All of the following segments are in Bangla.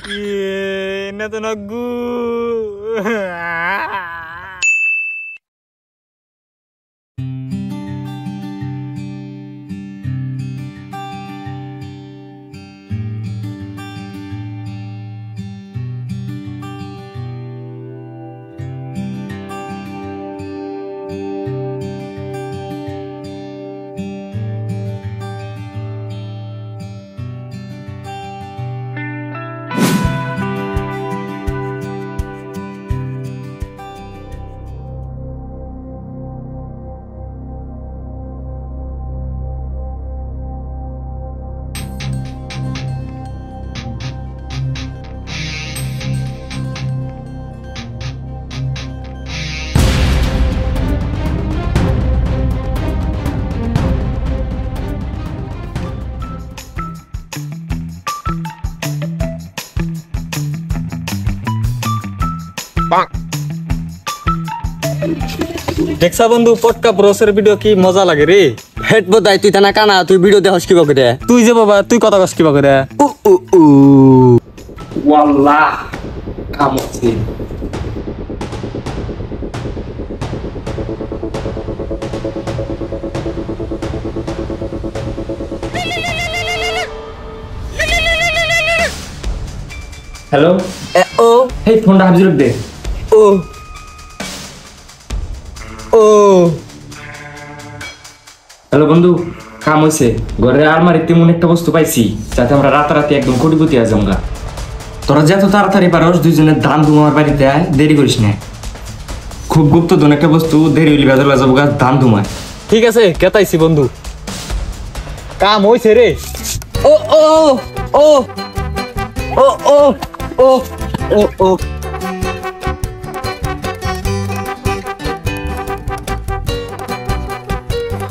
Iya, nato nagu. দেখছা বন্ধু পটকা ব্রসের ভিডিও কি মজা লাগে রে। হেড বদাই তুই থানা কানা তুই ভিডিও দেখছ কি বকরে তুই যে বাবা তুই কথা কস কি করে উ উ উ ওয়াল্লাহ কামছে হ্যালো ও এই ফোনটা হাবিজুর দে ও ও হ্যালো বন্ধু কাম হইছে ঘরে আলমারিতে তেমন একটা বস্তু পাইছি যাতে আমরা রাতারাতি একদম কোটিপতি হয়ে যাবো। তোরা যত তাড়াতাড়ি পারস দুইজনের দান তোমার বাড়িতে আয়, দেরি করিস না। খুব গুপ্ত ধন একটা বস্তু, দেরি হইলে বেদলা যাবো গা, দান তোমার। ঠিক আছে কেতাইছি বন্ধু, কাম হইছে রে। ও ও ও ও ও ও ও ও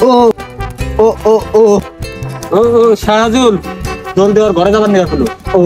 ও ও ও ও ও শাহজুল জলদি ওর ঘরে যাবার নিয়ে হলো। ও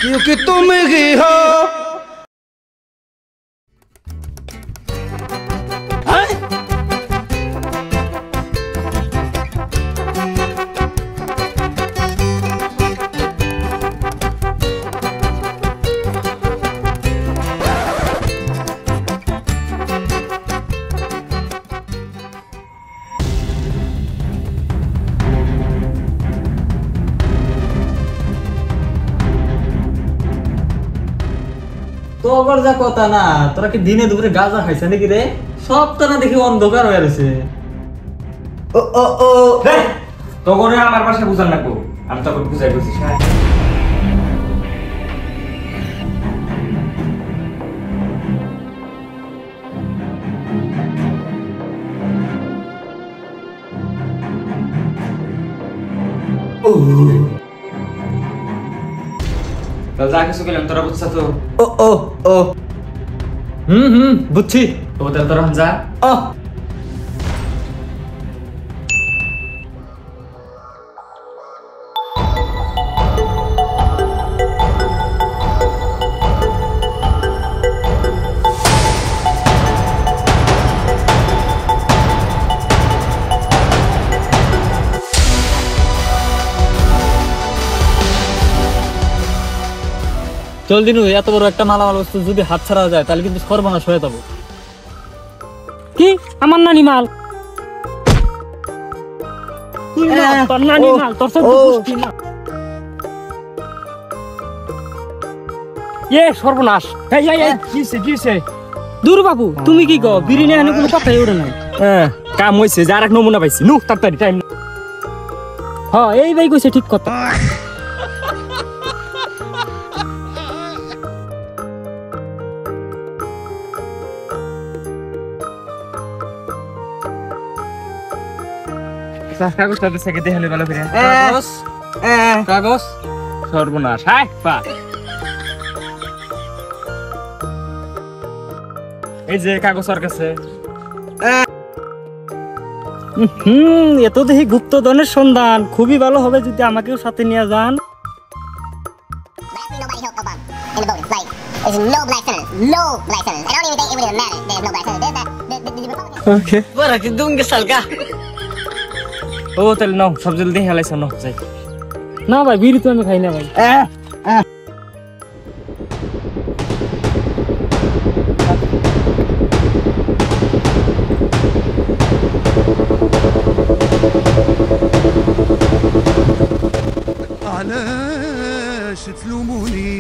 क्योंकि तुम ही हो। তোর যা কথা না, তোরা কি দিনে দুপুরে গাঁজা খাইছে নাকি রে? সব তো না দেখি অন্ধকার হয়ে রয়েছে। ও ও ও তো করে আমার পাশে বুঝান লাগবো, আমি তখন বুঝাই বলছি। যা কিছু গেলাম তোরা বুঝছা তো? ও ও ও বুঝছি। তো তাহলে তোরা যা। ও চল দিনু, এত বড় একটা মালামাল বস্তু যদি হাত ছাড়া যায় তাহলে কিন্তু সর্বনাশ হয়ে যাবো। কি আমার নানি মাল? তুই না তোর নানি মাল, তোর সব বুঝতি না। এ সর্বনাশ। এই এই এই কিছে দূর বাবু, তুমি কি কও? বিরিয়ানি এনে কোনো কথাই ওঠে নাই। কাম হইছে, যার এক নমুনা পাইছি। নু তাড়াতাড়ি টাইম। হ্যাঁ এই ভাই কইছে ঠিক কথা। কাগজটা থেকে দেখে ভালো করে। কাগজ সর্বনাশ। হাই পা এই যে কাগজ ওর কাছে। এত দেখি গুপ্তধনের সন্ধান, খুবই ভালো হবে যদি আমাকেও সাথে নিয়ে যান। Nobody helped Obama in the voting. Like, there's no black senators. No black senators. And I don't even think it would even matter. There's no black senators. There's the Republicans. Okay Para que dungue salga. ও তাহলে নাও, সব জলদি হেলাইছ নাও যাই। না ভাই, বিড়ি তো আমি খাই না ভাই। علاش تلوموني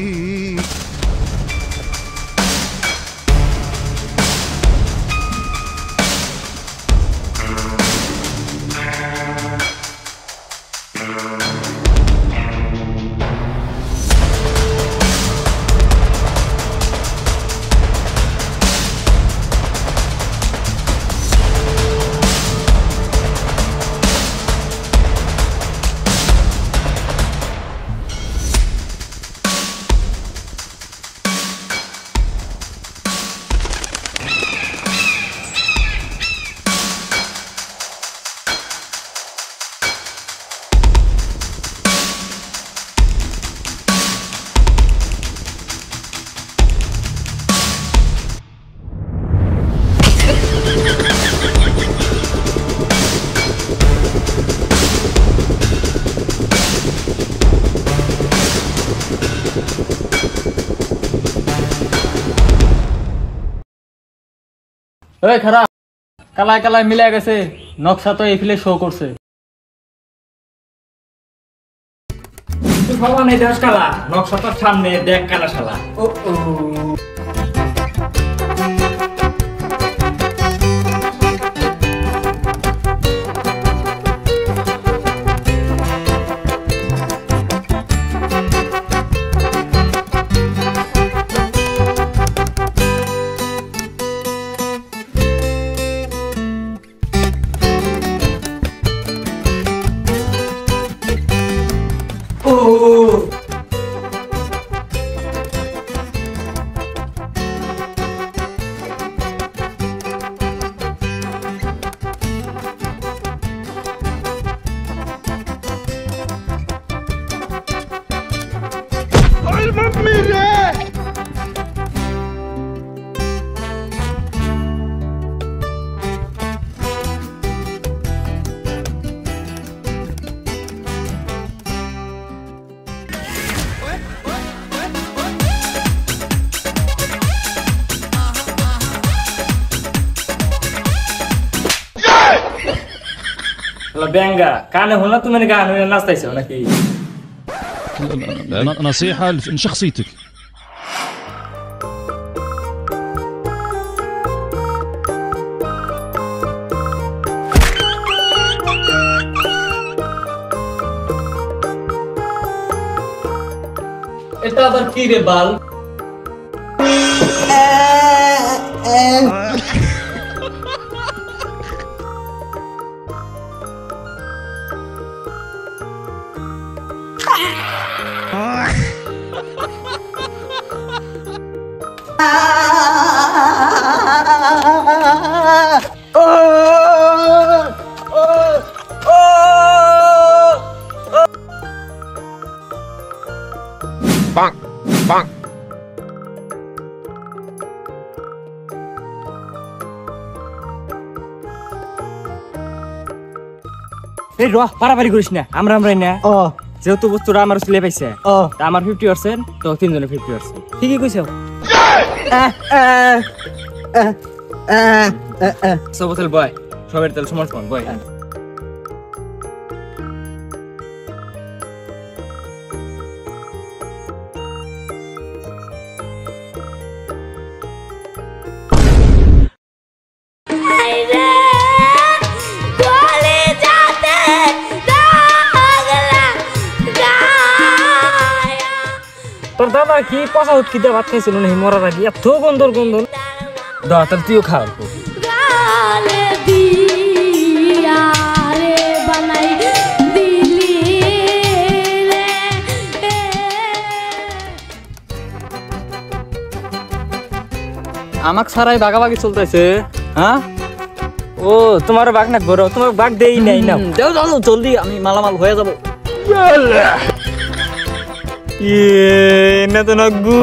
এই খারাপ, কালায় কালায় মিলে গেছে, নকশা তো এই ফিলে শো করছে। তুই বাবা নেই দেশ কালা, নকশা তো সামনে দেখ কালা শালা। ও ও বেঙ্গা কানে হলো, তুমি গান হয়ে নাচতাইছো নাকি? نصيحة لشخصيتك. এটা আবার কি রে বাল? Bonk, bonk. এই রহ, পারাপারি করিস না, আমরা না। ও যেহেতু বস্তুটা আমার ছেলে পাইছে, ও তা আমার 50%, তো তিনজনে 50%। ঠিকই কইছো। সব তেল বয়, সবের তেল সমর্থন বয়। তোর দাদা কি পচা উৎকিতে ভাত খাইছিল না মরার আগে, এত গন্ধর গন্ধ। দাদা তাহলে তুইও খা অল্প। আমাক ছাড়াই ভাগাভাগি চলতেছে হ্যাঁ ও তোমার বাঘ না বড় তোমার বাঘ দেই নাই না যাও যাও জলদি আমি মালামাল হয়ে যাব না তো নাগু